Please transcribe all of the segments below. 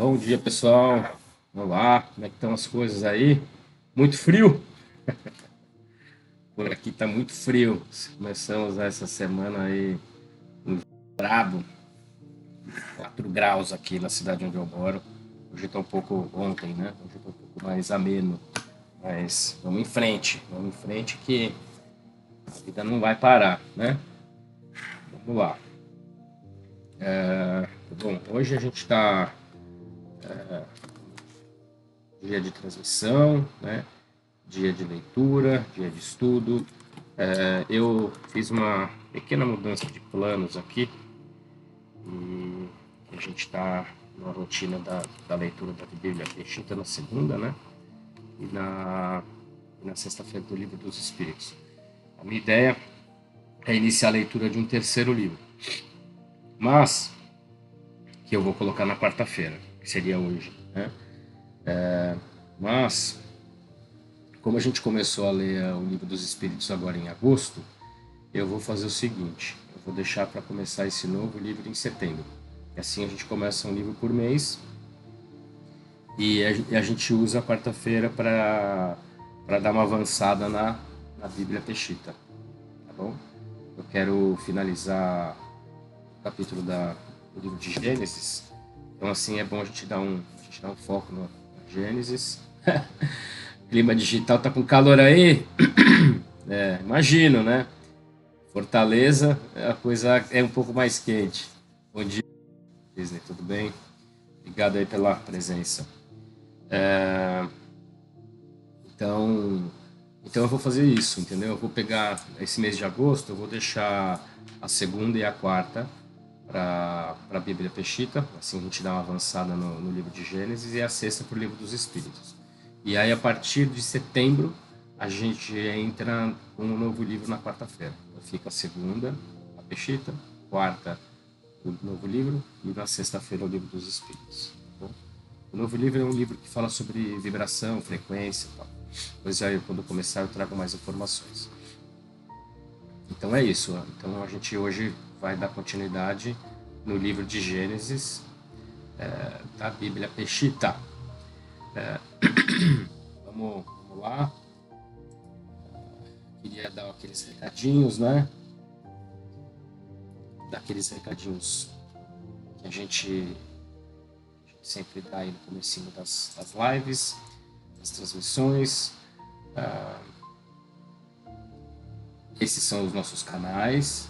Bom dia, pessoal. Olá, como é que estão as coisas aí? Muito frio? Por aqui tá muito frio. Começamos essa semana aí brabo, 4 graus aqui na cidade onde eu moro. Hoje tá um pouco, ontem, né? Hoje tá um pouco mais ameno. Mas vamos em frente que a vida não vai parar, né? Vamos lá. Bom, hoje a gente tá dia de transmissão, né? Dia de leitura, dia de estudo. Eu fiz uma pequena mudança de planos aqui e a gente está na rotina da leitura da Bíblia Peshita na segunda, né? E na sexta-feira do Livro dos Espíritos. A minha ideia é iniciar a leitura de um terceiro livro, mas que eu vou colocar na quarta-feira, que seria hoje, né? Mas como a gente começou a ler o Livro dos Espíritos agora em agosto, eu vou fazer o seguinte: eu vou deixar para começar esse novo livro em setembro. E assim a gente começa um livro por mês e a gente usa a quarta-feira para dar uma avançada na Bíblia Peshita, tá bom? Eu quero finalizar o capítulo do livro de Gênesis, então assim é bom a gente dar um foco no Gênesis. Clima digital tá com calor aí? Imagino, né? Fortaleza, a coisa é um pouco mais quente. Bom dia, Disney, tudo bem? Obrigado aí pela presença. Então, então eu vou fazer isso, entendeu? Eu vou pegar esse mês de agosto, eu vou deixar a segunda e a quarta para a Bíblia Peshita, assim a gente dá uma avançada no livro de Gênesis, e a sexta para o livro dos Espíritos. E aí, a partir de setembro, a gente entra com um novo livro na quarta-feira. Então, fica a segunda, a Peshita, quarta, o novo livro, e na sexta-feira, o livro dos Espíritos. Tá bom? O novo livro é um livro que fala sobre vibração, frequência e tal. Pois aí, quando começar, eu trago mais informações. Então é isso. Então a gente hoje vai dar continuidade no livro de Gênesis, da Bíblia Peshita. Vamos lá. Queria dar aqueles recadinhos, né? Daqueles recadinhos que a gente sempre dá aí no comecinho das lives, das transmissões. Esses são os nossos canais: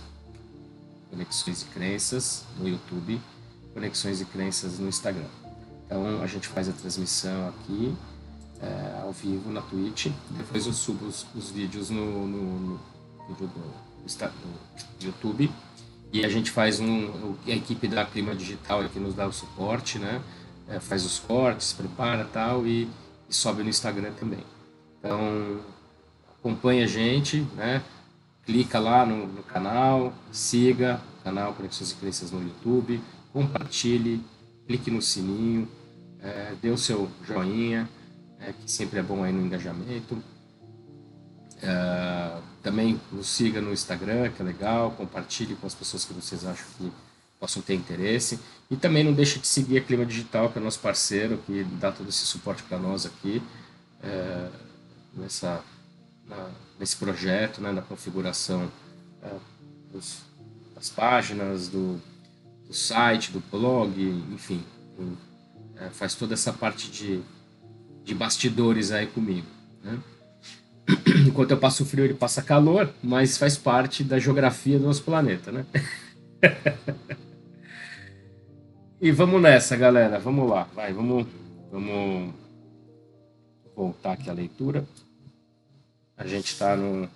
Conexões e Crenças no YouTube, Conexões e Crenças no Instagram. Então a gente faz a transmissão aqui, ao vivo na Twitch. Depois eu subo os vídeos no vídeo do YouTube. E a gente faz a equipe da Clima Digital que nos dá o suporte, né? Faz os cortes, prepara tal e sobe no Instagram também. Então acompanha a gente, né? Clica lá no canal, siga o canal Conexões e Crenças no YouTube, compartilhe, clique no sininho, dê o seu joinha, que sempre é bom aí no engajamento. Também nos siga no Instagram, que é legal, compartilhe com as pessoas que vocês acham que possam ter interesse. E também não deixe de seguir a Clima Digital, que é nosso parceiro, que dá todo esse suporte para nós aqui, nessa, nesse projeto, né, da configuração das páginas, do site, do blog, enfim. Faz toda essa parte de bastidores aí comigo, né? Enquanto eu passo frio, ele passa calor, mas faz parte da geografia do nosso planeta, né? E vamos nessa, galera. Vamos lá, vai, vamos voltar aqui à leitura. A gente está no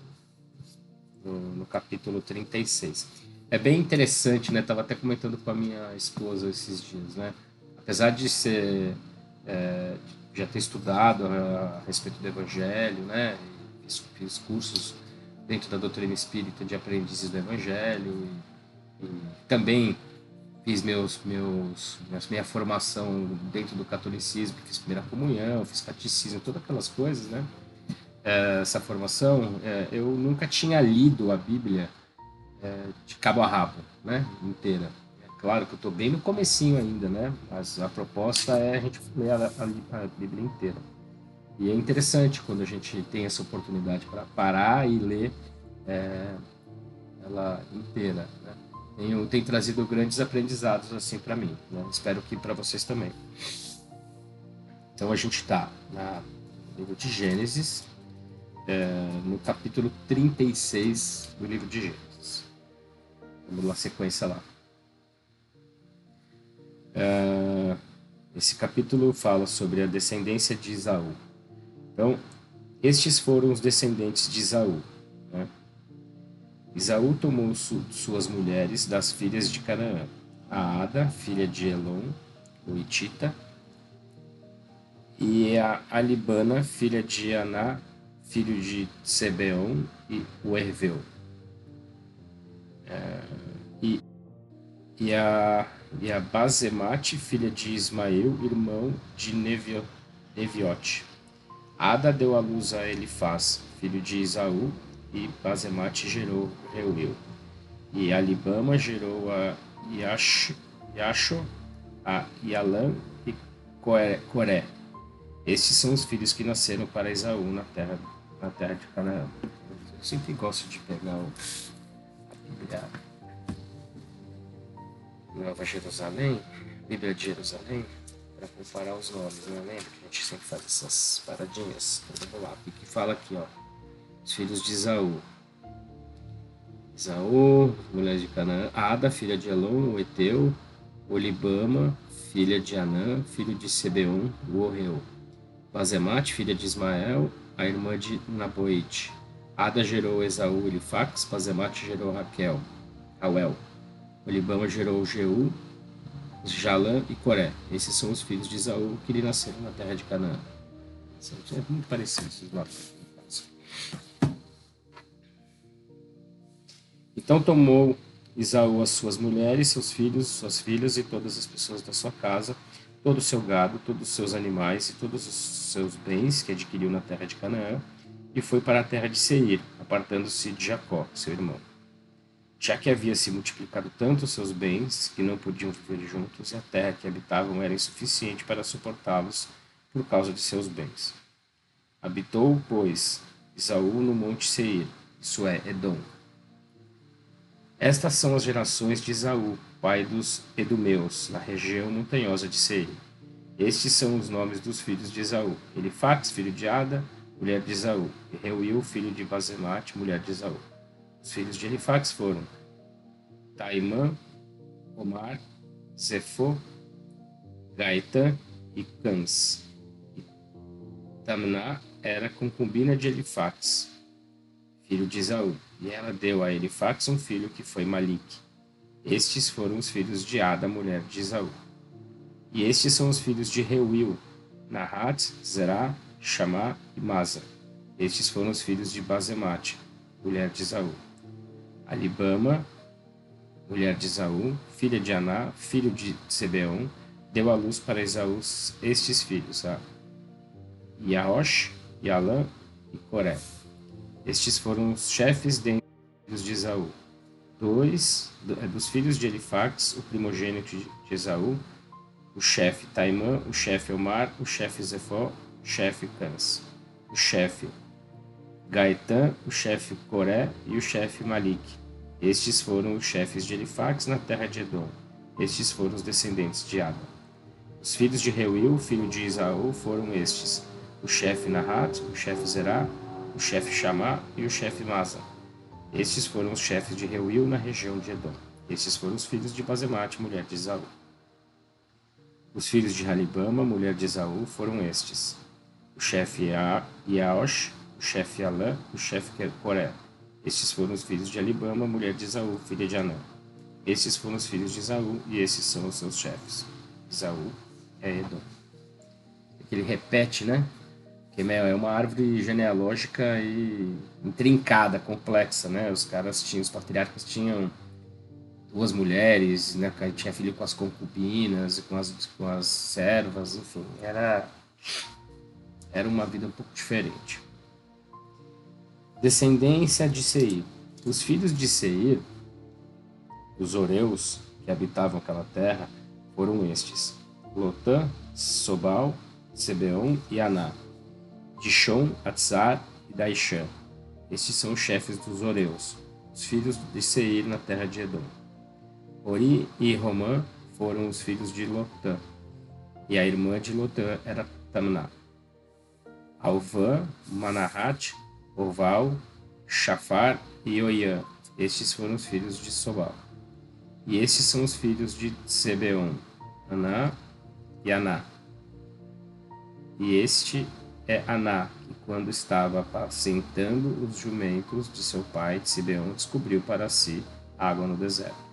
capítulo 36. É bem interessante, né? Tava até comentando com a minha esposa esses dias, né? Apesar de ser já ter estudado a respeito do Evangelho, né? Fiz cursos dentro da doutrina espírita de aprendizes do Evangelho e também fiz minha formação dentro do catolicismo, fiz primeira comunhão, fiz catecismo, todas aquelas coisas, né? Essa formação, eu nunca tinha lido a Bíblia de cabo a rabo, né? Inteira. Claro que eu estou bem no comecinho ainda, né? Mas a proposta é a gente ler a Bíblia inteira. E é interessante quando a gente tem essa oportunidade para parar e ler ela inteira, né? Tem trazido grandes aprendizados assim para mim, né? Espero que para vocês também. Então a gente está no livro de Gênesis, no capítulo 36 do livro de Gênesis. Vamos lá, sequência lá. Esse capítulo fala sobre a descendência de Esaú. Então, estes foram os descendentes de Esaú, né? Esaú tomou suas mulheres das filhas de Canaã, a Ada, filha de Elon, o Hitita, e a Alibana, filha de Aná, filho de Sebeon, e o Herveu. E a Bazemate, filha de Ismael, irmão de Neviote. Ada deu à luz a Elifaz, filho de Esaú, e Bazemate gerou Reuel. E Alibama gerou a Yasho, a Yalã e Coré. Estes são os filhos que nasceram para Esaú na terra de Canaã. Eu sempre gosto de pegar a Bíblia Nova Jerusalém, Bíblia de Jerusalém, para comparar os nomes, né? Lembra que a gente sempre faz essas paradinhas? Então, vamos lá, que fala aqui, ó, os filhos de Esaú. Esaú, mulher de Canaã, Ada, filha de Elon, o Eteu, Olibama, filha de Anã, filho de Sebeon, o Orreu. Bazemate, filha de Ismael, a irmã de Naboite. Ada gerou Esaú, Elifax, Bazemate gerou Rauel. Olibama gerou Jeú, Jalã e Coré. Esses são os filhos de Esaú que lhe nasceram na terra de Canaã. São muito parecidos os mapas. Então tomou Esaú as suas mulheres, seus filhos, suas filhas e todas as pessoas da sua casa, todo o seu gado, todos os seus animais e todos os seus bens que adquiriu na terra de Canaã, e foi para a terra de Seir, apartando-se de Jacó, seu irmão. Já que havia se multiplicado tanto os seus bens que não podiam viver juntos, e a terra que habitavam era insuficiente para suportá-los por causa de seus bens. Habitou, pois, Esaú no monte Seir, isso é, Edom. Estas são as gerações de Esaú, pai dos Edomeus, na região montanhosa de Seir. Estes são os nomes dos filhos de Esaú: Elifax, filho de Ada, mulher de Esaú, e Reuel, filho de Bazemate, mulher de Esaú. Os filhos de Elifax foram Taimã, Omar, Zefô, Gaetã e Cãs. Tamná era concubina de Elifax, filho de Esaú, e ela deu a Elifax um filho que foi Malique. Estes foram os filhos de Ada, mulher de Esaú. E estes são os filhos de Reuel: Nahat, Zerá, Chamá e Masa. Estes foram os filhos de Bazemate, mulher de Esaú. Alibama, mulher de Esaú, filha de Aná, filho de Sebeon, deu à luz para Esaú estes filhos: Yaosh, Yalã e Coré. Estes foram os chefes dentre os filhos de Esaú. Dos filhos de Elifax, o primogênito de Esaú, o chefe Taimã, o chefe Omar, o chefe Zefó, o chefe Cãs, o chefe Gaetã, o chefe Coré e o chefe Malique. Estes foram os chefes de Elifax na terra de Edom. Estes foram os descendentes de Ada. Os filhos de Reuel, filho de Esaú, foram estes: o chefe Nahat, o chefe Zerá, o chefe Chamá e o chefe Masa. Estes foram os chefes de Reuel na região de Edom. Estes foram os filhos de Bazemate, mulher de Esaú. Os filhos de Halibama, mulher de Esaú, foram estes: o chefe Yaosh, o chefe Alã, o chefe Coré. Estes foram os filhos de Alibama, mulher de Esaú, filha de Anã. Estes foram os filhos de Esaú, e esses são os seus chefes. Esaú é Edom. Ele repete, né? Que é uma árvore genealógica e intrincada, complexa, né? Os patriarcas tinham duas mulheres, né? Tinha filho com as concubinas, com as servas, enfim. Era uma vida um pouco diferente. Descendência de Seir. Os filhos de Seir, os Oreus, que habitavam aquela terra foram estes: Lotã, Sobal, Sebeon e Aná, Dishon, Atzar e Daishã. Estes são os chefes dos Oreus, os filhos de Seir na terra de Edom. Ori e Romã foram os filhos de Lotã, e a irmã de Lotã era Tamná. Alvã, Manahat, Oval, Shafar e Oiã. Estes foram os filhos de Sobal. E estes são os filhos de Sebeon, Aná e Aná. E este é Aná, que quando estava apacentando os jumentos de seu pai, Sebeon, descobriu para si água no deserto.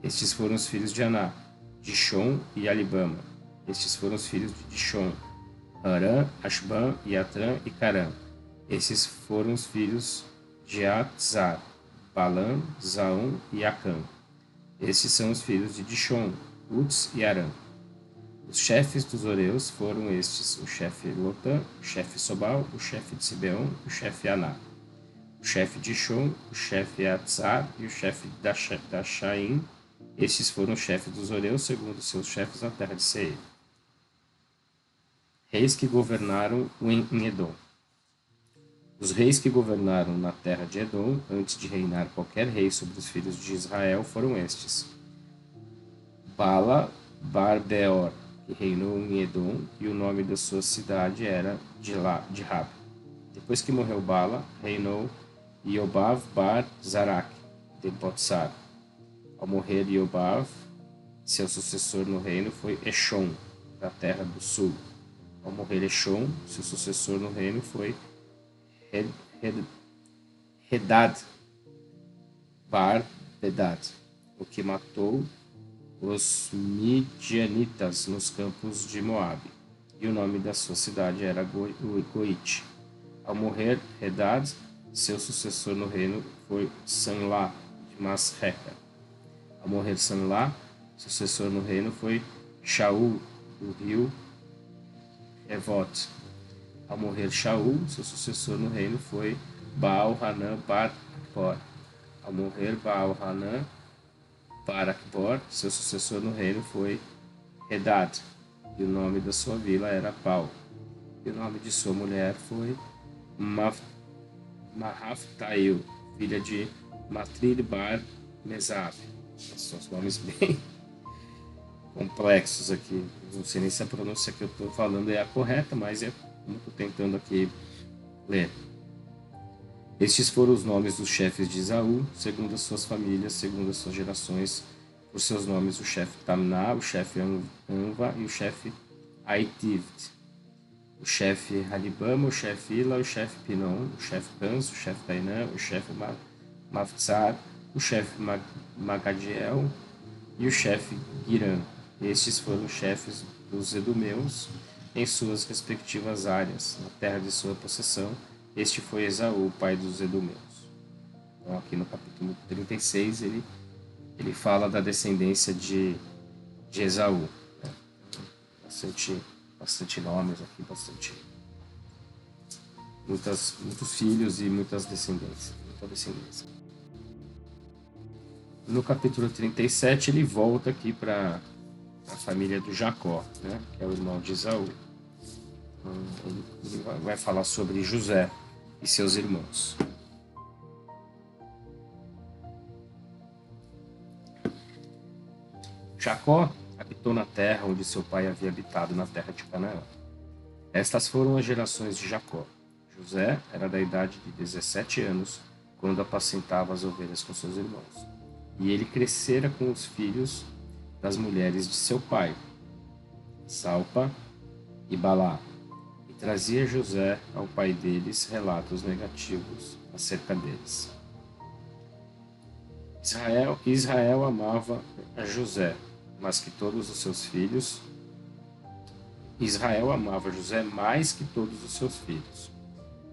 Estes foram os filhos de Aná, Dishon e Alibama. Estes foram os filhos de Dishon, Arã, Ashban, Yatran e Carã. Esses foram os filhos de Atzar, Balam, Zaum e Acã. Estes são os filhos de Dishon, Uts e Arã. Os chefes dos Oreus foram estes: o chefe Lotã, o chefe Sobal, o chefe de Sibeon, o chefe Aná, o chefe de Dishon, o chefe Atzar e o chefe da Shaim. Estes foram os chefes dos Oreus, segundo seus chefes na terra de Seir. Reis que governaram em Edom. Os reis que governaram na terra de Edom, antes de reinar qualquer rei sobre os filhos de Israel, foram estes: Bala Bar-Beor, que reinou em Edom, e o nome da sua cidade era Dihab. Depois que morreu Bala, reinou Iobav Bar-Zarak, de Botsar. Ao morrer Iobav, seu sucessor no reino foi Eshon, da terra do sul. Ao morrer Eshon, seu sucessor no reino foi Hedad Bar-Bedad, o que matou os midianitas nos campos de Moabe, e o nome da sua cidade era Goite. Ao morrer Hedad, seu sucessor no reino foi Sanlá, de Masreca. Ao morrer Sanlá, sucessor no reino foi Shaul, do rio Evot. Ao morrer Shaul, seu sucessor no reino foi Baal-Hanã Bar-Akbor. Ao morrer Baal-Hanã Bar-Akbor, seu sucessor no reino foi Hedad, e o nome da sua vila era Pau. E o nome de sua mulher foi Mahaftail, filha de Matrid Bar-Mezab. São os nomes bem complexos aqui. Não sei nem se a pronúncia que eu estou falando é a correta, mas é como estou tentando aqui ler. Estes foram os nomes dos chefes de Esaú, segundo as suas famílias, segundo as suas gerações, por seus nomes: o chefe Tamná, o chefe Anva e o chefe Aitivt, o chefe Halibama, o chefe Ila, o chefe Pinon, o chefe Cans, o chefe Tainã, o chefe Maftsar, o chefe Magadiel e o chefe Giram. Estes foram os chefes dos edomeus em suas respectivas áreas, na terra de sua possessão. Este foi Esaú, pai dos edomeus. Então, aqui no capítulo 36, ele fala da descendência de Esaú. Né? Bastante nomes aqui, muitos filhos e muita descendência. No capítulo 37, ele volta aqui para a família do Jacó, né? Que é o irmão de Esaú. Ele vai falar sobre José e seus irmãos. Jacó habitou na terra onde seu pai havia habitado, na terra de Canaã. Estas foram as gerações de Jacó. José era da idade de 17 anos quando apacentava as ovelhas com seus irmãos. E ele crescera com os filhos das mulheres de seu pai, Salpa e Balá, e trazia José ao pai deles relatos negativos acerca deles. Israel amava a José, mas que todos os seus filhos. Israel amava José mais que todos os seus filhos,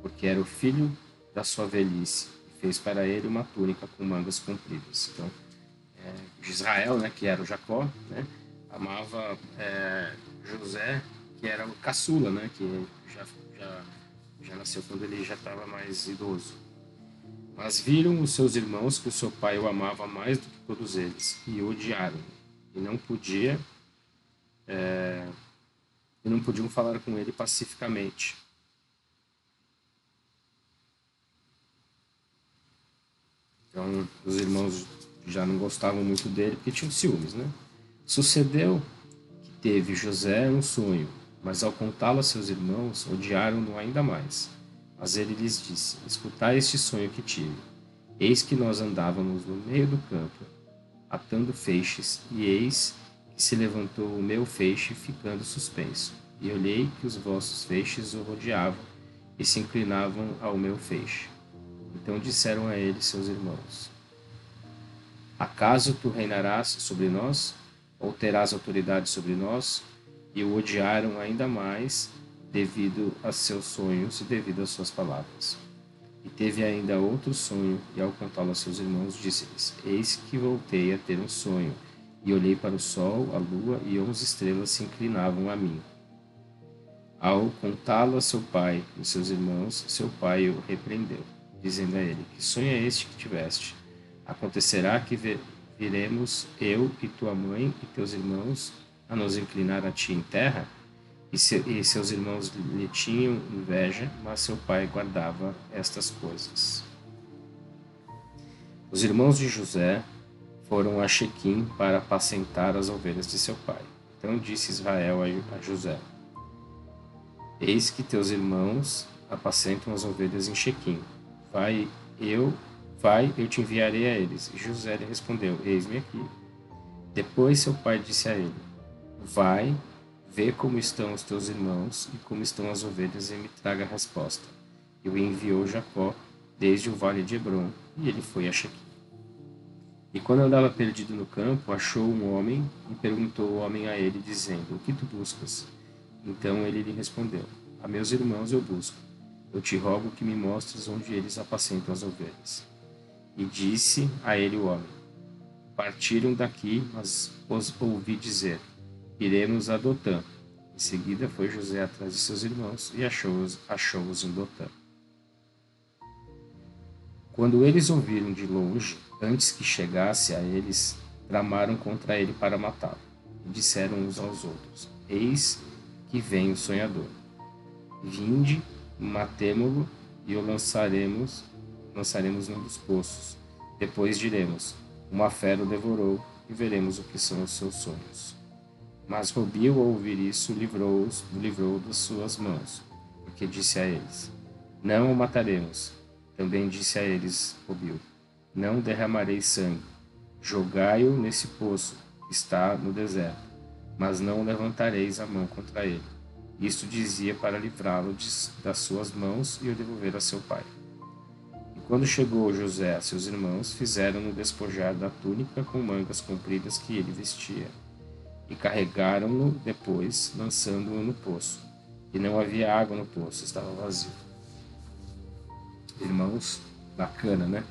porque era o filho da sua velhice, e fez para ele uma túnica com mangas compridas. Então, Israel, né, que era o Jacó, né, amava José, que era o caçula, né, que já nasceu quando ele já estava mais idoso. Mas viram os seus irmãos que o seu pai o amava mais do que todos eles, e o odiaram, e não podiam falar com ele pacificamente. Então, os irmãos já não gostavam muito dele porque tinham ciúmes, né? Sucedeu que teve José um sonho, mas ao contá-lo a seus irmãos, odiaram-no ainda mais. Mas ele lhes disse: Escutai este sonho que tive. Eis que nós andávamos no meio do campo, atando feixes, e eis que se levantou o meu feixe, ficando suspenso. E olhei que os vossos feixes o rodeavam e se inclinavam ao meu feixe. Então disseram a ele seus irmãos: Acaso tu reinarás sobre nós? Ou terás autoridade sobre nós? E o odiaram ainda mais devido a seus sonhos e devido às suas palavras. E teve ainda outro sonho, e ao contá-lo a seus irmãos, disse-lhes: Eis que voltei a ter um sonho, e olhei para o sol, a lua, e 11 estrelas se inclinavam a mim. Ao contá-lo a seu pai e seus irmãos, seu pai o repreendeu, dizendo a ele: Que sonho é este que tiveste? Acontecerá que viremos eu e tua mãe e teus irmãos a nos inclinar a ti em terra? E seus irmãos lhe tinham inveja, mas seu pai guardava estas coisas. Os irmãos de José foram a Shequim para apacentar as ovelhas de seu pai. Então disse Israel a José: Eis que teus irmãos apacentam as ovelhas em Shequim. Eu te enviarei a eles. E José lhe respondeu: Eis-me aqui. Depois seu pai disse a ele: Vai, vê como estão os teus irmãos e como estão as ovelhas e me traga a resposta. E o enviou Jacó desde o vale de Hebrom, e ele foi a Shequim. E quando andava perdido no campo, achou um homem e perguntou o homem a ele, dizendo: O que tu buscas? Então ele lhe respondeu: A meus irmãos eu busco. Eu te rogo que me mostres onde eles apacentam as ovelhas. E disse a ele o homem: Partiram daqui, mas os ouvi dizer: Iremos a Dotã. Em seguida foi José atrás de seus irmãos e achou-os em Dotã. Quando eles ouviram de longe, antes que chegasse a eles, tramaram contra ele para matá-lo. E disseram uns aos outros: Eis que vem o sonhador. Vinde, matemo-lo e o lançaremos num dos poços. Depois diremos: Uma fera o devorou, e veremos o que são os seus sonhos. Mas Robi, ao ouvir isso, livrou das suas mãos, porque disse a eles: Não o mataremos. Também disse a eles Robi: Não derramarei sangue. Jogai-o nesse poço, que está no deserto, mas não levantareis a mão contra ele. Isto dizia para livrá-lo das suas mãos e o devolver a seu pai. E quando chegou José a seus irmãos, fizeram-no despojar da túnica com mangas compridas que ele vestia, e carregaram-no depois, lançando-o no poço. E não havia água no poço, estava vazio. Irmãos, bacana, né?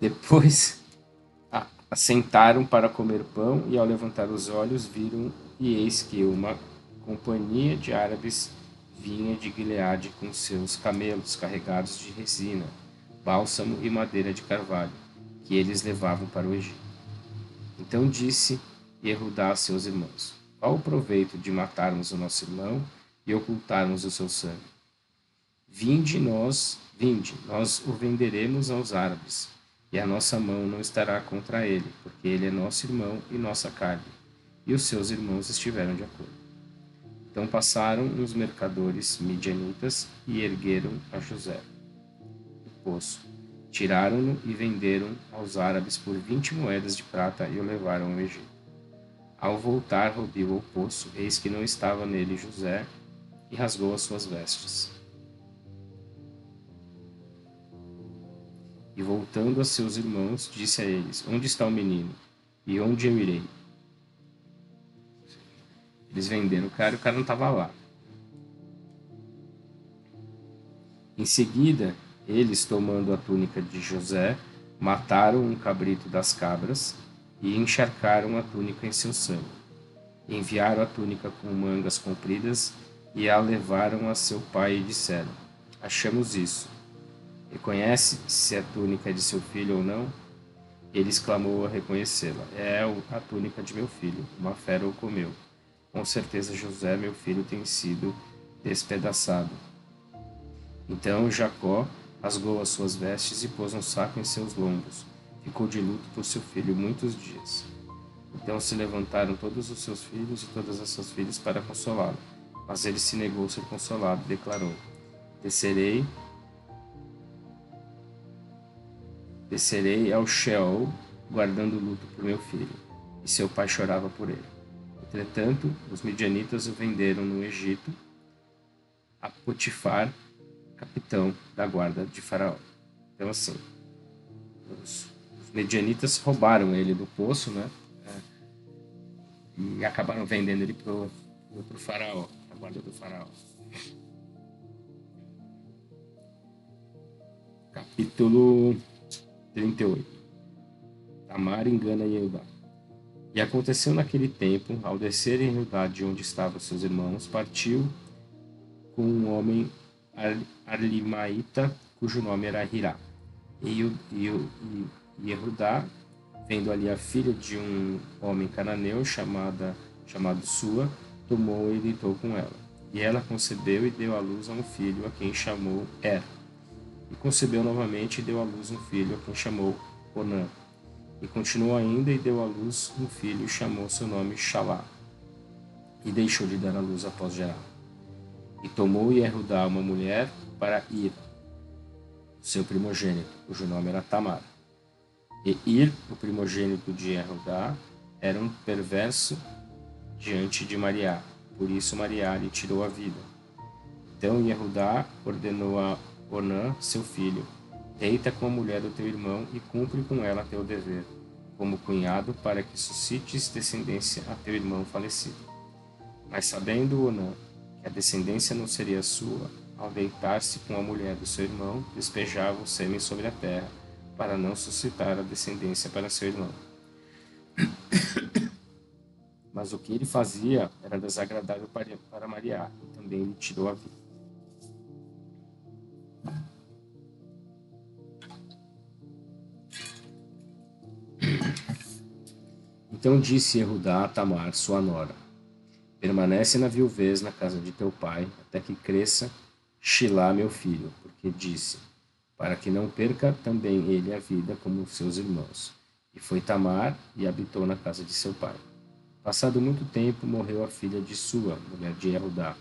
Depois assentaram para comer pão, e ao levantar os olhos viram, e eis que uma companhia de árabes vinha de Gileade com seus camelos carregados de resina, bálsamo e madeira de carvalho, que eles levavam para o Egito. Então disse Yehudá a seus irmãos: Qual o proveito de matarmos o nosso irmão e ocultarmos o seu sangue? Vinde, nós o venderemos aos árabes, e a nossa mão não estará contra ele, porque ele é nosso irmão e nossa carne. E os seus irmãos estiveram de acordo. Então passaram os mercadores midianitas e ergueram a José do poço. Tiraram-no e venderam aos árabes por 20 moedas de prata e o levaram ao Egito. Ao voltar, rodeou o poço, eis que não estava nele José, e rasgou as suas vestes. E voltando a seus irmãos, disse a eles: Onde está o menino? E onde eu irei? Eles venderam o cara e o cara não estava lá. Em seguida, eles, tomando a túnica de José, mataram um cabrito das cabras e encharcaram a túnica em seu sangue. Enviaram a túnica com mangas compridas e a levaram a seu pai e disseram: Achamos isso. Reconhece se a túnica é de seu filho ou não? Ele exclamou a reconhecê-la. É a túnica de meu filho. Uma fera o comeu. Com certeza José, meu filho, tem sido despedaçado. Então Jacó rasgou as suas vestes e pôs um saco em seus lombos. Ficou de luto por seu filho muitos dias. Então se levantaram todos os seus filhos e todas as suas filhas para consolá-lo. Mas ele se negou a ser consolado e declarou: Descerei ao Sheol, guardando luto por meu filho. E seu pai chorava por ele. Entretanto, os midianitas o venderam no Egito a Potifar, capitão da guarda de Faraó. Então, assim, os midianitas roubaram ele do poço, né? E acabaram vendendo ele pro Faraó, a guarda do Faraó. Capítulo 38. Tamar engana Yehudá. E aconteceu naquele tempo, ao descer em Judá de onde estavam seus irmãos, partiu com um homem arlimaíta, cujo nome era Hirá. E Yehudá, vendo ali a filha de um homem cananeu chamado Sua, tomou e deitou com ela. E ela concebeu e deu à luz a um filho, a quem chamou Er. E concebeu novamente e deu à luz um filho, a quem chamou Onã. E continuou ainda e deu à luz um filho e chamou seu nome Shalá. E deixou de dar à luz após gerar. E tomou Yehudá uma mulher para Ir, seu primogênito, cujo nome era Tamar. E Ir, o primogênito de Yehudá, era um perverso diante de Mariá. Por isso Mariá lhe tirou a vida. Então Yehudá ordenou a Onã, seu filho: deita com a mulher do teu irmão e cumpre com ela teu dever, como cunhado, para que suscites descendência a teu irmão falecido. Mas sabendo Onã que a descendência não seria sua, ao deitar-se com a mulher do seu irmão, despejava o sêmen sobre a terra, para não suscitar a descendência para seu irmão. Mas o que ele fazia era desagradável para Mariá, e também lhe tirou a vida. Então disse Yehudá a Tamar, sua nora: permanece na viuvez na casa de teu pai, até que cresça Shilá, meu filho, porque disse, para que não perca também ele a vida como seus irmãos. E foi Tamar e habitou na casa de seu pai. Passado muito tempo, morreu a filha de Sua, mulher de Yehudá.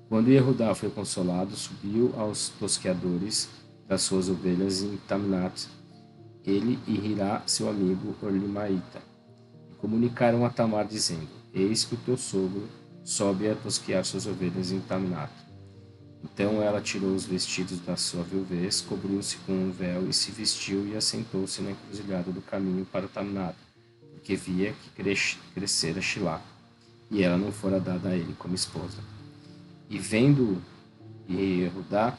Quando Yehudá foi consolado, subiu aos tosqueadores das suas ovelhas em Tamnat, ele e Hirá, seu amigo Orlimaíta, e comunicaram a Tamar, dizendo: eis que o teu sogro sobe a tosquear suas ovelhas em Tamnat. Então ela tirou os vestidos da sua viuvez, cobriu-se com um véu e se vestiu e assentou-se na encruzilhada do caminho para Tamnat, porque via que crescera Shilá, e ela não fora dada a ele como esposa. E vendo Yehudá,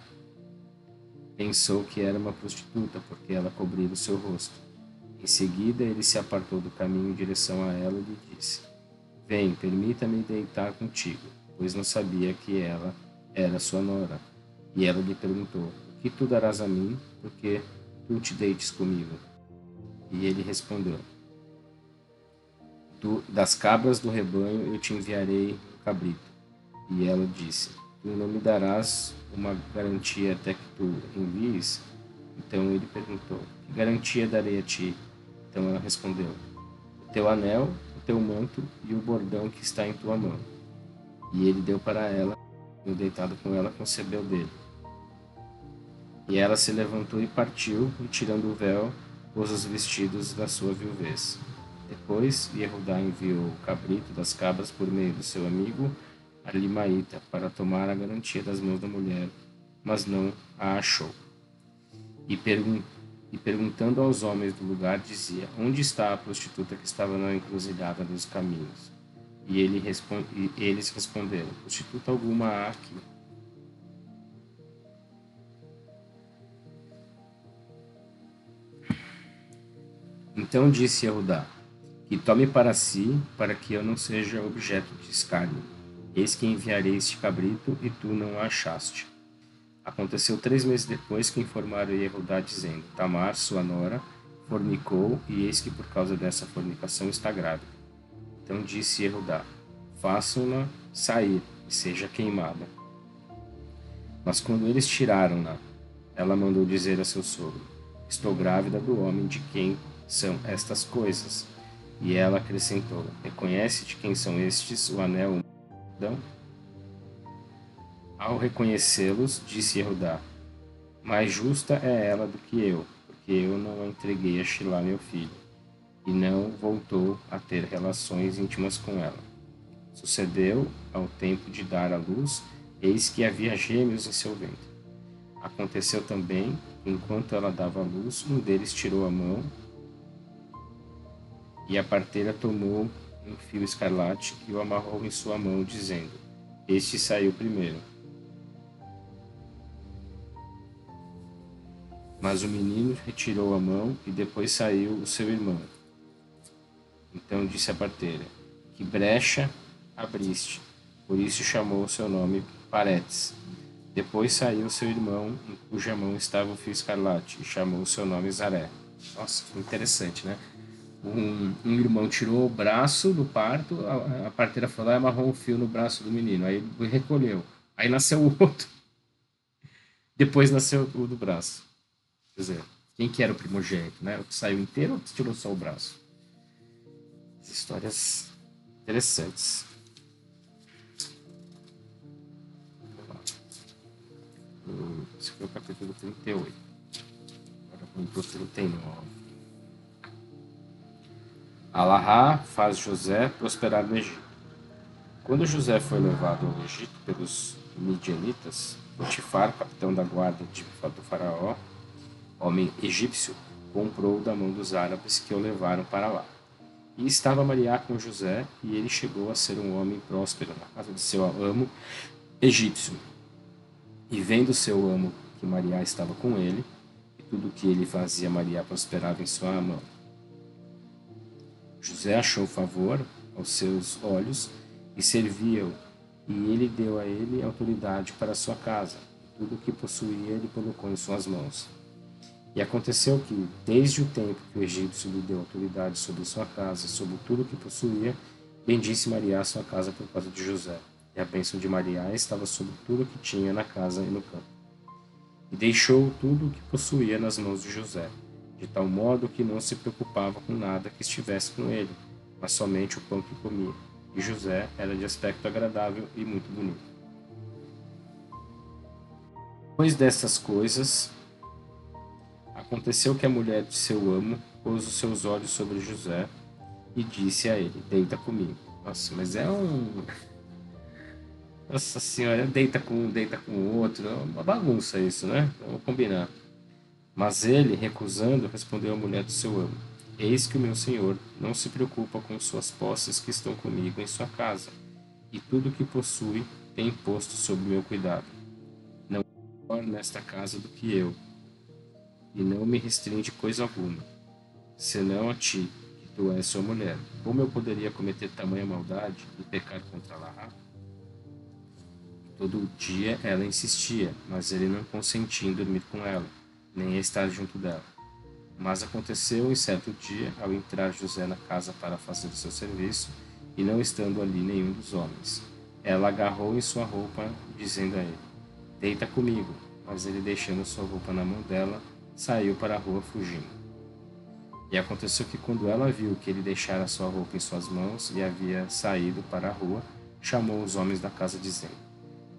pensou que era uma prostituta, porque ela cobrira o seu rosto. Em seguida ele se apartou do caminho em direção a ela e lhe disse: vem, permita-me deitar contigo, pois não sabia que ela era sua nora. E ela lhe perguntou: o que tu darás a mim, porque tu te deites comigo? E ele respondeu: das cabras do rebanho eu te enviarei um cabrito. E ela disse: tu não me darás uma garantia até que tu envies? Então ele perguntou: que garantia darei a ti? Então ela respondeu: o teu anel, o teu manto e o bordão que está em tua mão. E ele deu para ela, e deitado com ela, concebeu dele. E ela se levantou e partiu, e tirando o véu, pôs os vestidos da sua viuvez. Depois, Yehudá enviou o cabrito das cabras por meio do seu amigo Arlimaíta para tomar a garantia das mãos da mulher, mas não a achou. E perguntando aos homens do lugar, dizia: onde está a prostituta que estava na encruzilhada dos caminhos? E eles responderam: prostituta alguma há aqui. Então disse Yehudá: que tome para si, para que eu não seja objeto de escárnio. Eis que enviarei este cabrito, e tu não o achaste. Aconteceu 3 meses depois que informaram Yehudá, dizendo: Tamar, sua nora, fornicou, e eis que por causa dessa fornicação está grávida. Então disse Yehudá: façam-na sair, e seja queimada. Mas quando eles tiraram-na, ela mandou dizer a seu sogro: estou grávida do homem de quem são estas coisas. E ela acrescentou: reconhece de quem são estes o anel e o cordão? Ao reconhecê-los, disse Yehudá: mais justa é ela do que eu, porque eu não a entreguei a Shilá, meu filho, e não voltou a ter relações íntimas com ela. Sucedeu, ao tempo de dar à luz, eis que havia gêmeos em seu ventre. Aconteceu também, enquanto ela dava à luz, um deles tirou a mão, e a parteira tomou um fio escarlate e o amarrou em sua mão, dizendo: este saiu primeiro. Mas o menino retirou a mão, e depois saiu o seu irmão. Então disse a parteira: que brecha abriste. Por isso chamou o seu nome Paretes. Depois saiu seu irmão, em cuja mão estava o fio escarlate, e chamou o seu nome Zaré. Nossa, que interessante, né? Um irmão tirou o braço do parto, a parteira foi lá e amarrou um fio no braço do menino. Aí ele recolheu. Aí nasceu o outro. Depois nasceu o do braço. Quer dizer, quem que era o primogênito, né? O que saiu inteiro ou o que tirou só o braço? Histórias interessantes. Esse foi o capítulo 38. Agora vamos para o 39. Alahá faz José prosperar no Egito. Quando José foi levado ao Egito pelos midianitas, Potifar, capitão da guarda do faraó, homem egípcio, comprou da mão dos árabes que o levaram para lá. E estava Maria com José, e ele chegou a ser um homem próspero na casa de seu amo egípcio. E vendo seu amo que Maria estava com ele, e tudo o que ele fazia, Maria prosperava em sua mão. José achou favor aos seus olhos e servia-o, e ele deu a ele autoridade para a sua casa, e tudo o que possuía ele colocou em suas mãos. E aconteceu que, desde o tempo que o egípcio lhe deu autoridade sobre sua casa e sobre tudo o que possuía, bendisse Maria a sua casa por causa de José. E a bênção de Maria estava sobre tudo o que tinha na casa e no campo. E deixou tudo o que possuía nas mãos de José, de tal modo que não se preocupava com nada que estivesse com ele, mas somente o pão que comia. E José era de aspecto agradável e muito bonito. Depois dessas coisas, aconteceu que a mulher de seu amo pôs os seus olhos sobre José e disse a ele: deita comigo. Nossa, mas é um... Nossa senhora, deita com um, deita com o outro. É uma bagunça isso, né? Vamos combinar. Mas ele, recusando, respondeu à mulher do seu amo: eis que o meu senhor não se preocupa com suas posses que estão comigo em sua casa, e tudo o que possui tem posto sob meu cuidado. Não é maior nesta casa do que eu, e não me restringe coisa alguma, senão a ti, que tu és sua mulher. Como eu poderia cometer tamanha maldade e pecar contra Alahá? Todo dia ela insistia, mas ele não consentia em dormir com ela, nem a estar junto dela. Mas aconteceu em certo dia, ao entrar José na casa para fazer o seu serviço, e não estando ali nenhum dos homens, ela agarrou em sua roupa, dizendo a ele: deita comigo. Mas ele, deixando sua roupa na mão dela, saiu para a rua fugindo. E aconteceu que, quando ela viu que ele deixara sua roupa em suas mãos e havia saído para a rua, chamou os homens da casa, dizendo: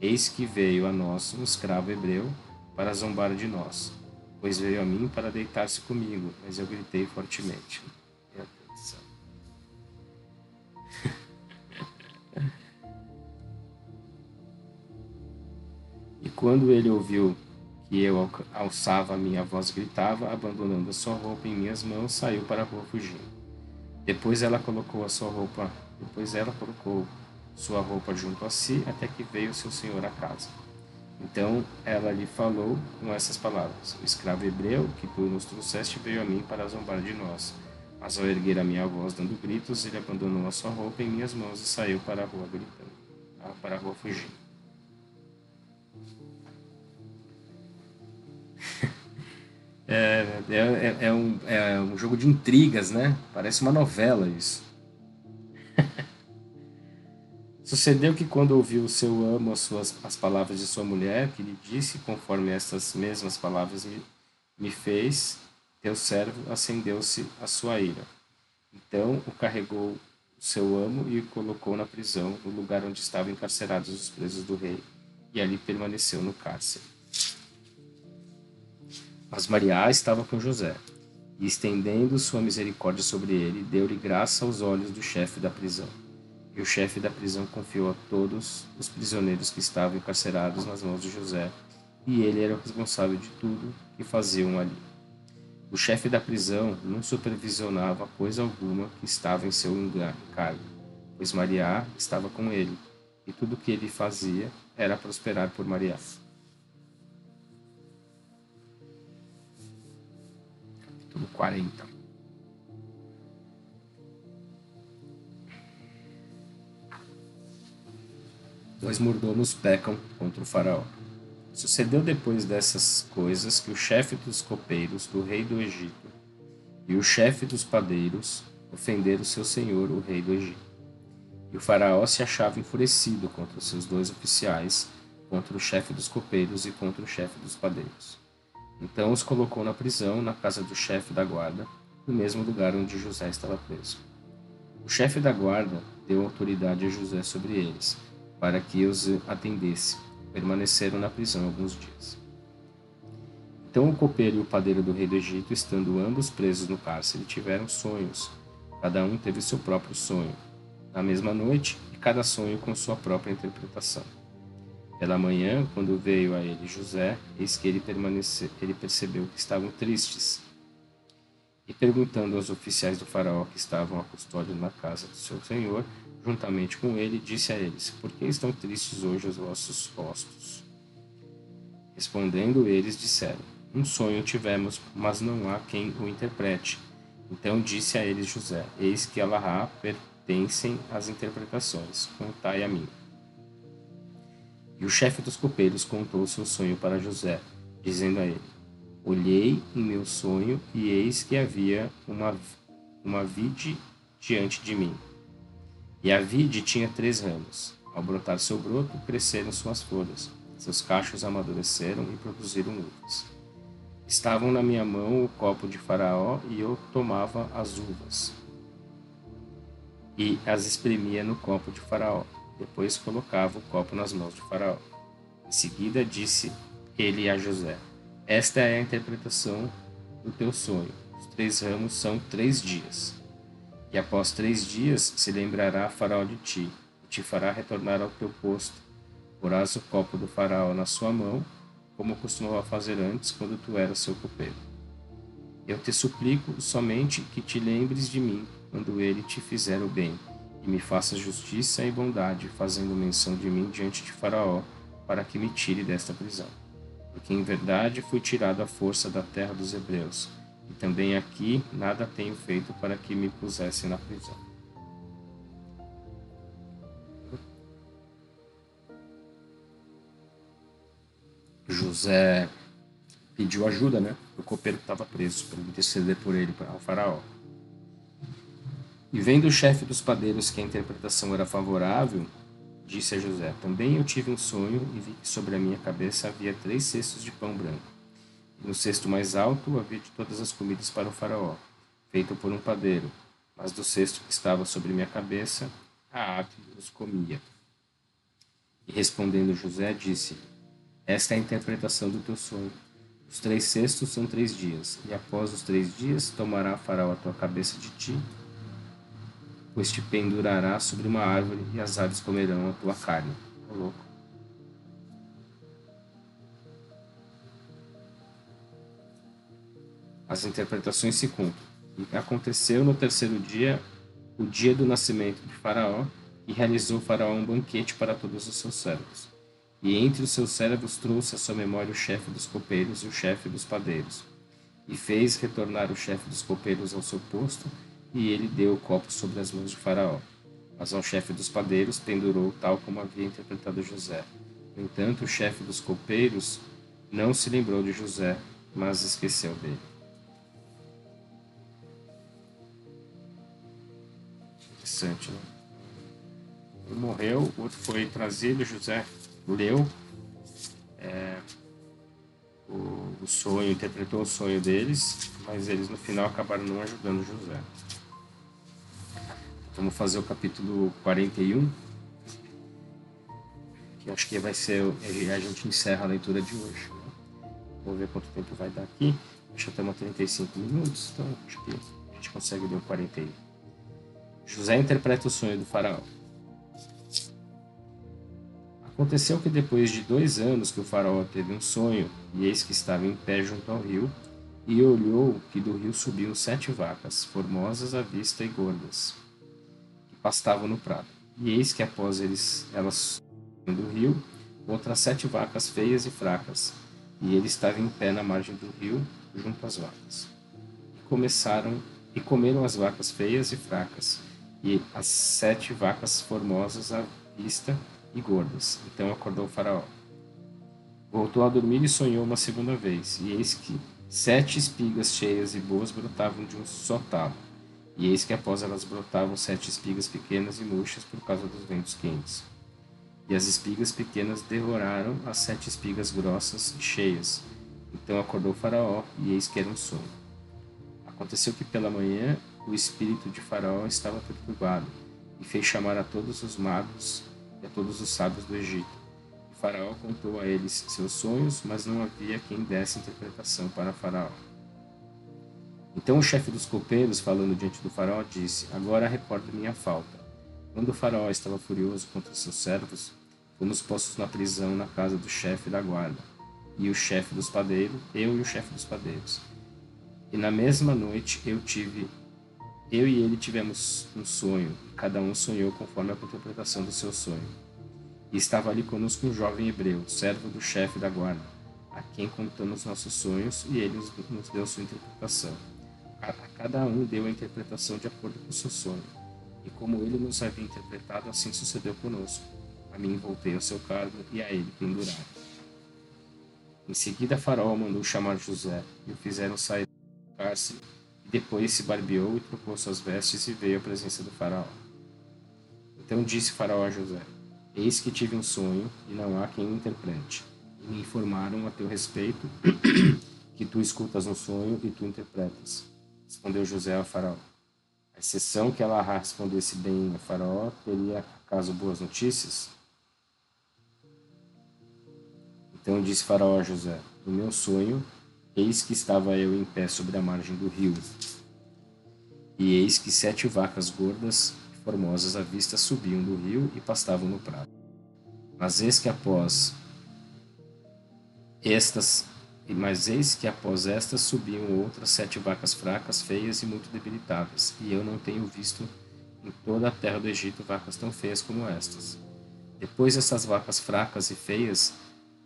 eis que veio a nós um escravo hebreu para zombar de nós, pois veio a mim para deitar-se comigo, mas eu gritei fortemente. Meu Deus do céu. E quando ele ouviu que eu alçava a minha voz, gritava, abandonando a sua roupa em minhas mãos, saiu para a rua fugindo. Depois ela colocou sua roupa junto a si, até que veio seu senhor à casa. Então ela lhe falou com essas palavras: o escravo hebreu que tu nos trouxeste veio a mim para zombar de nós. Mas ao erguer a minha voz dando gritos, ele abandonou a sua roupa em minhas mãos e saiu para a rua gritando. para a rua fugir. É um jogo de intrigas, né? Parece uma novela isso. Sucedeu que quando ouviu o seu amo as palavras de sua mulher, que lhe disse, conforme estas mesmas palavras me fez, teu servo, acendeu-se a sua ira. Então o carregou o seu amo e o colocou na prisão, no lugar onde estavam encarcerados os presos do rei, e ali permaneceu no cárcere. Mas Maria estava com José, e estendendo sua misericórdia sobre ele, deu-lhe graça aos olhos do chefe da prisão. E o chefe da prisão confiou a todos os prisioneiros que estavam encarcerados nas mãos de José, e ele era o responsável de tudo que faziam ali. O chefe da prisão não supervisionava coisa alguma que estava em seu encargo, pois Maria estava com ele, e tudo que ele fazia era prosperar por Maria. Capítulo 40. Dois mordomos pecam contra o faraó. Sucedeu depois dessas coisas que o chefe dos copeiros do rei do Egito e o chefe dos padeiros ofenderam seu senhor, o rei do Egito. E o faraó se achava enfurecido contra os seus dois oficiais, contra o chefe dos copeiros e contra o chefe dos padeiros. Então os colocou na prisão, na casa do chefe da guarda, no mesmo lugar onde José estava preso. O chefe da guarda deu autoridade a José sobre eles, para que os atendesse. Permaneceram na prisão alguns dias. Então o copeiro e o padeiro do rei do Egito, estando ambos presos no cárcere, tiveram sonhos. Cada um teve seu próprio sonho, na mesma noite, e cada sonho com sua própria interpretação. Pela manhã, quando veio a ele José, eis que ele percebeu que estavam tristes. E perguntando aos oficiais do faraó que estavam a custódia na casa do seu senhor, juntamente com ele, disse a eles: Por que estão tristes hoje os vossos rostos? Respondendo eles, disseram: Um sonho tivemos, mas não há quem o interprete. Então disse a eles José: Eis que a Allahá pertencem as interpretações, contai a mim. E o chefe dos copeiros contou o seu sonho para José, dizendo a ele: Olhei em meu sonho, e eis que havia uma vide diante de mim. E a vide tinha 3 ramos. Ao brotar seu broto, cresceram suas folhas. Seus cachos amadureceram e produziram uvas. Estavam na minha mão o copo de Faraó, e eu tomava as uvas e as espremia no copo de Faraó. Depois colocava o copo nas mãos de Faraó. Em seguida disse ele a José: Esta é a interpretação do teu sonho. Os 3 ramos são 3 dias. E após 3 dias se lembrará Faraó de ti, e te fará retornar ao teu posto. Porás o copo do Faraó na sua mão, como costumava fazer antes, quando tu eras seu copeiro. Eu te suplico somente que te lembres de mim, quando ele te fizer o bem, e me faças justiça e bondade, fazendo menção de mim diante de Faraó, para que me tire desta prisão. Porque em verdade fui tirado à força da terra dos hebreus, e também aqui nada tenho feito para que me pusessem na prisão. José pediu ajuda, né? O copeiro que estava preso, para interceder por ele ao faraó. E vendo o chefe dos padeiros que a interpretação era favorável, disse a José: Também eu tive um sonho e vi que sobre a minha cabeça havia 3 cestos de pão branco. E no cesto mais alto havia de todas as comidas para o faraó, feito por um padeiro. Mas do cesto que estava sobre minha cabeça, a ave os comia. E respondendo José, disse: Esta é a interpretação do teu sonho. Os 3 cestos são 3 dias, e após os 3 dias tomará Faraó a tua cabeça de ti, pois te pendurará sobre uma árvore, e as aves comerão a tua carne. Ô louco. As interpretações se cumprem. E aconteceu no 3º dia, o dia do nascimento de Faraó, e realizou Faraó um banquete para todos os seus servos. E entre os seus servos trouxe à sua memória o chefe dos copeiros e o chefe dos padeiros. E fez retornar o chefe dos copeiros ao seu posto, e ele deu o copo sobre as mãos de Faraó. Mas ao chefe dos padeiros pendurou tal como havia interpretado José. No entanto, o chefe dos copeiros não se lembrou de José, mas esqueceu dele. Interessante, né? Ele morreu, o outro foi trazido, José leu o sonho, interpretou o sonho deles, mas eles no final acabaram não ajudando José. Vamos fazer o capítulo 41, que acho que vai ser, a gente encerra a leitura de hoje. Né? Vamos ver quanto tempo vai dar aqui. Acho que estamos a 35 minutos, então acho que a gente consegue ler o 41. José interpreta o sonho do faraó. Aconteceu que depois de 2 anos que o faraó teve um sonho, e eis que estava em pé junto ao rio, e olhou que do rio subiam 7 vacas, formosas à vista e gordas, que pastavam no prado. E eis que após elas subiam do rio, outras 7 vacas feias e fracas, e ele estava em pé na margem do rio, junto às vacas. E comeram as vacas feias e fracas, e as 7 vacas formosas à vista e gordas. Então acordou o faraó. Voltou a dormir e sonhou uma segunda vez, e eis que 7 espigas cheias e boas brotavam de um só talo. E eis que após elas brotavam 7 espigas pequenas e murchas por causa dos ventos quentes. E as espigas pequenas devoraram as 7 espigas grossas e cheias. Então acordou o faraó, e eis que era um sonho. Aconteceu que pela manhã o espírito de faraó estava perturbado, e fez chamar a todos os magos e a todos os sábios do Egito. O faraó contou a eles seus sonhos, mas não havia quem desse interpretação para faraó. Então o chefe dos copeiros, falando diante do faraó, disse: Agora recordo minha falta. Quando o faraó estava furioso contra seus servos, fomos postos na prisão na casa do chefe da guarda, e o chefe dos padeiros, eu e o chefe dos padeiros. E na mesma noite eu e ele tivemos um sonho, e cada um sonhou conforme a interpretação do seu sonho. E estava ali conosco um jovem hebreu, servo do chefe da guarda, a quem contamos nossos sonhos, e ele nos deu sua interpretação. A cada um deu a interpretação de acordo com o seu sonho. E como ele nos havia interpretado, assim sucedeu conosco. A mim voltei ao seu cargo, e a ele penduraram. Em seguida, Faraó mandou chamar José, e o fizeram sair do cárcere, e depois se barbeou e trocou suas vestes e veio à presença do faraó. Então disse Faraó a José: Eis que tive um sonho, e não há quem o interprete. E me informaram a teu respeito que tu escutas um sonho e tu interpretas. Respondeu José ao Faraó. A exceção que ela respondesse bem a Faraó, teria acaso boas notícias? Então disse Faraó a José: No meu sonho, eis que estava eu em pé sobre a margem do rio, e eis que 7 vacas gordas e formosas à vista subiam do rio e pastavam no prado. Mas eis que após estas subiam outras 7 vacas fracas, feias e muito debilitadas, e eu não tenho visto em toda a terra do Egito vacas tão feias como estas. Depois essas vacas fracas e feias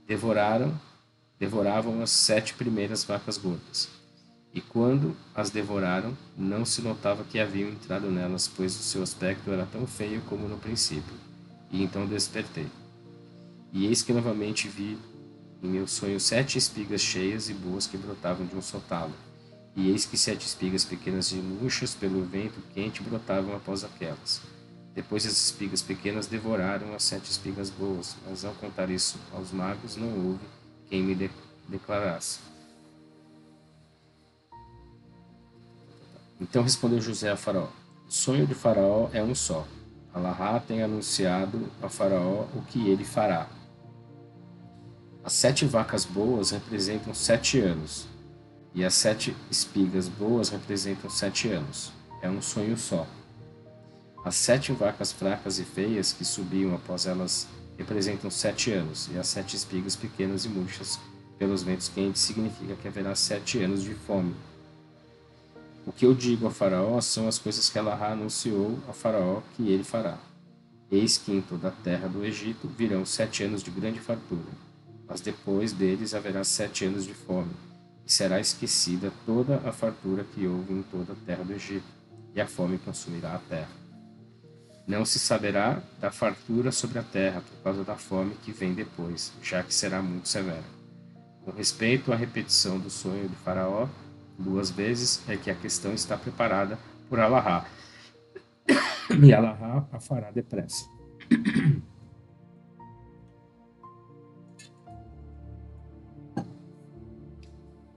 devoravam as 7 primeiras vacas gordas. E quando as devoraram, não se notava que haviam entrado nelas, pois o seu aspecto era tão feio como no princípio. E então despertei. E eis que novamente vi em meu sonho 7 espigas cheias e boas que brotavam de um só talo. E eis que 7 espigas pequenas e murchas pelo vento quente brotavam após aquelas. Depois as espigas pequenas devoraram as 7 espigas boas, mas ao contar isso aos magos não houve quem me declarasse. Então respondeu José a Faraó: O sonho de Faraó é um só. Alahá tem anunciado a Faraó o que ele fará. As 7 vacas boas representam 7 anos, e as 7 espigas boas representam 7 anos. É um sonho só. As 7 vacas fracas e feias que subiam após elas representam 7 anos, e as 7 espigas pequenas e murchas pelos ventos quentes significa que haverá 7 anos de fome. O que eu digo a Faraó são as coisas que Alahá anunciou a Faraó que ele fará. Eis que em toda a terra do Egito virão 7 anos de grande fartura, mas depois deles haverá 7 anos de fome, e será esquecida toda a fartura que houve em toda a terra do Egito, e a fome consumirá a terra. Não se saberá da fartura sobre a terra por causa da fome que vem depois, já que será muito severa. Com respeito à repetição do sonho de Faraó 2 vezes, é que a questão está preparada por Alahá, e Alahá a fará depressa.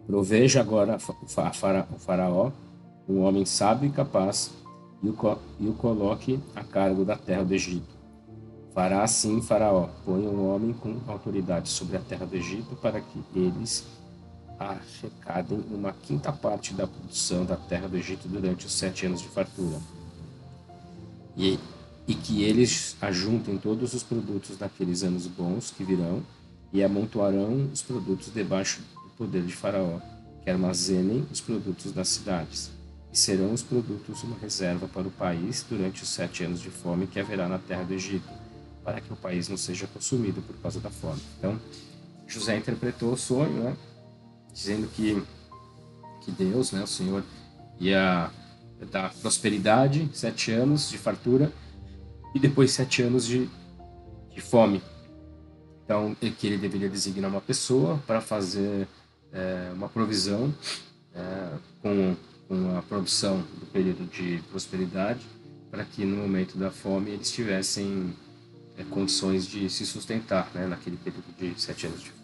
Proveja agora o Faraó, um homem sábio e capaz, e o coloque a cargo da terra do Egito. Fará assim Faraó, põe um homem com autoridade sobre a terra do Egito para que eles arrecadem uma quinta parte da produção da terra do Egito durante os 7 anos de fartura. E que eles ajuntem todos os produtos daqueles anos bons que virão e amontoarão os produtos debaixo do poder de Faraó, que armazenem os produtos das cidades. E serão os produtos uma reserva para o país durante os 7 anos de fome que haverá na terra do Egito, para que o país não seja consumido por causa da fome. Então, José interpretou o sonho, né, dizendo que Deus, né, o Senhor, ia dar prosperidade, 7 anos de fartura, e depois 7 anos de fome. Então, que ele deveria designar uma pessoa para fazer uma provisão com a produção do período de prosperidade, para que no momento da fome eles tivessem condições de se sustentar, né, naquele período de 7 anos de fome.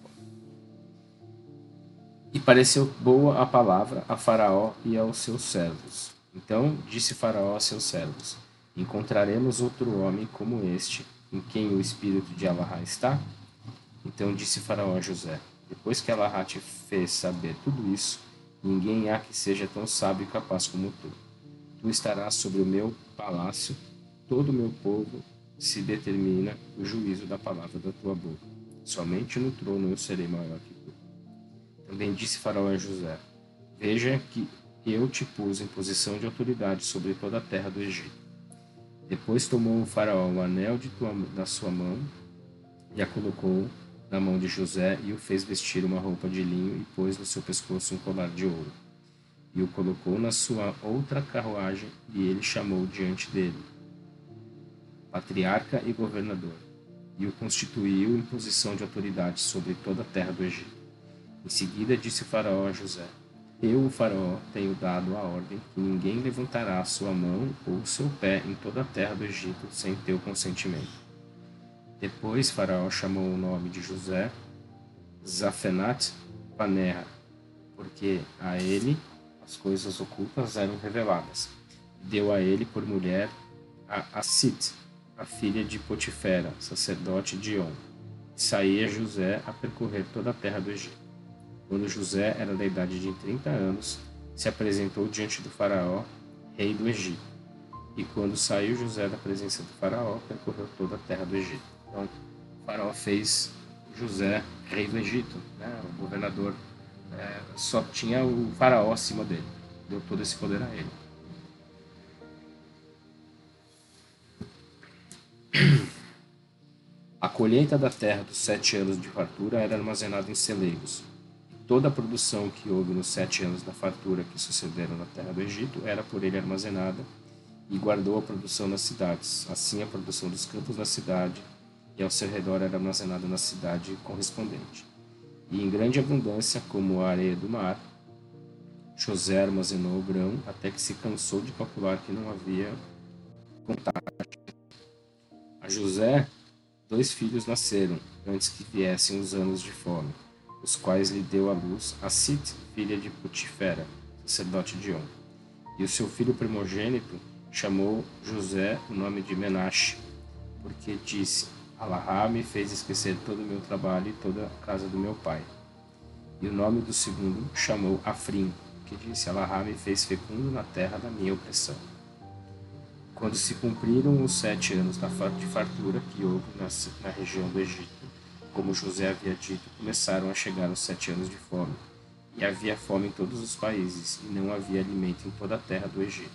E pareceu boa a palavra a Faraó e aos seus servos. Então disse Faraó a seus servos: encontraremos outro homem como este, em quem o espírito de Alahá está? Então disse Faraó a José: depois que Alahá te fez saber tudo isso, ninguém há que seja tão sábio e capaz como tu. Tu estarás sobre o meu palácio, todo o meu povo se determina o juízo da palavra da tua boca. Somente no trono eu serei maior que tu. Também disse Faraó a José: veja que eu te pus em posição de autoridade sobre toda a terra do Egito. Depois tomou o Faraó o anel da sua mão e a colocou na mão de José e o fez vestir uma roupa de linho e pôs no seu pescoço um colar de ouro. E o colocou na sua outra carruagem e ele chamou diante dele, patriarca e governador, e o constituiu em posição de autoridade sobre toda a terra do Egito. Em seguida disse Faraó a José: eu, o Faraó, tenho dado a ordem que ninguém levantará a sua mão ou seu pé em toda a terra do Egito sem teu consentimento. Depois Faraó chamou o nome de José Zafenat Paneha, porque a ele as coisas ocultas eram reveladas. Deu a ele por mulher a Assit, a filha de Potifera, sacerdote de On. E saía José a percorrer toda a terra do Egito. Quando José era da idade de 30 anos, se apresentou diante do Faraó, rei do Egito. E quando saiu José da presença do Faraó, percorreu toda a terra do Egito. Então, o Faraó fez José rei do Egito, né? O governador só tinha o Faraó acima dele. Deu todo esse poder a ele. A colheita da terra dos 7 anos de fartura era armazenada em celeiros. Toda a produção que houve nos 7 anos da fartura que sucederam na terra do Egito era por ele armazenada, e guardou a produção nas cidades. Assim, a produção dos campos da cidade e ao seu redor era armazenada na cidade correspondente. E em grande abundância, como a areia do mar, José armazenou o grão até que se cansou de calcular que não havia contagem. A José 2 filhos nasceram antes que viessem os anos de fome, os quais lhe deu à luz Assit, filha de Potifera, sacerdote de On. E o seu filho primogênito chamou José o nome de Menashe, porque disse: Alahá me fez esquecer todo o meu trabalho e toda a casa do meu pai. E o nome do segundo chamou Afrim, que disse: Alahá me fez fecundo na terra da minha opressão. Quando se cumpriram os 7 anos de fartura que houve na região do Egito, como José havia dito, começaram a chegar os 7 anos de fome. E havia fome em todos os países, e não havia alimento em toda a terra do Egito.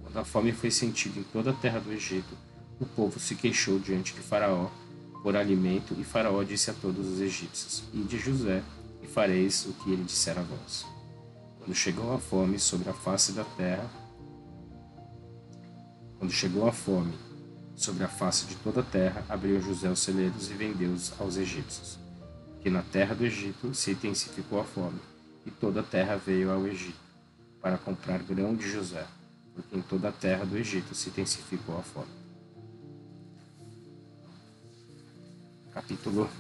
Quando a fome foi sentida em toda a terra do Egito, o povo se queixou diante de Faraó por alimento, e Faraó disse a todos os egípcios: Ide José, e fareis o que ele disser a vós. Quando chegou a fome sobre a face da terra, sobre a face de toda a terra, abriu José os celeiros e vendeu-os aos egípcios. Que na terra do Egito se intensificou a fome, e toda a terra veio ao Egito para comprar grão de José, porque em toda a terra do Egito se intensificou a fome. Capítulo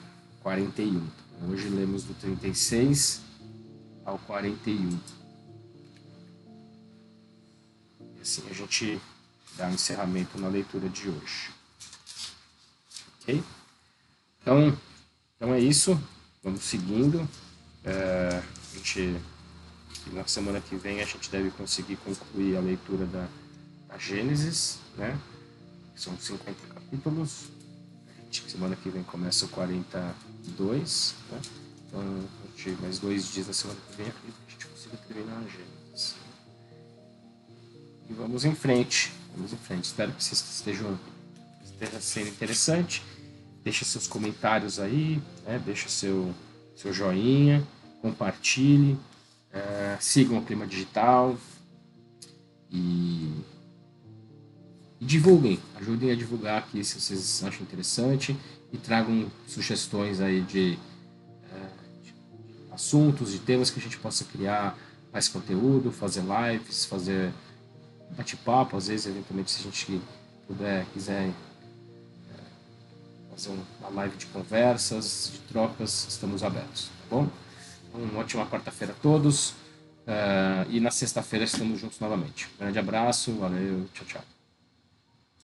41. Hoje lemos do 36 ao 41. E assim a gente dá um encerramento na leitura de hoje. Ok? Então é isso. Vamos seguindo. Na semana que vem a gente deve conseguir concluir a leitura da Gênesis, né? São 50 capítulos. Semana que vem começa o 42, né? Então, mais 2 dias na semana que vem, acredito que a gente consiga terminar a Gênesis. E vamos em frente. Espero que vocês esteja sendo interessante. Deixa seus comentários aí, né? Deixa seu joinha, compartilhe, sigam o Clima Digital e divulguem, ajudem a divulgar aqui se vocês acham interessante e tragam sugestões aí de assuntos, de temas que a gente possa criar mais conteúdo, fazer lives, fazer bate-papo, às vezes, eventualmente, se a gente quiser fazer uma live de conversas, de trocas, estamos abertos, tá bom? Uma ótima quarta-feira a todos e na sexta-feira estamos juntos novamente. Um grande abraço, valeu, tchau, tchau.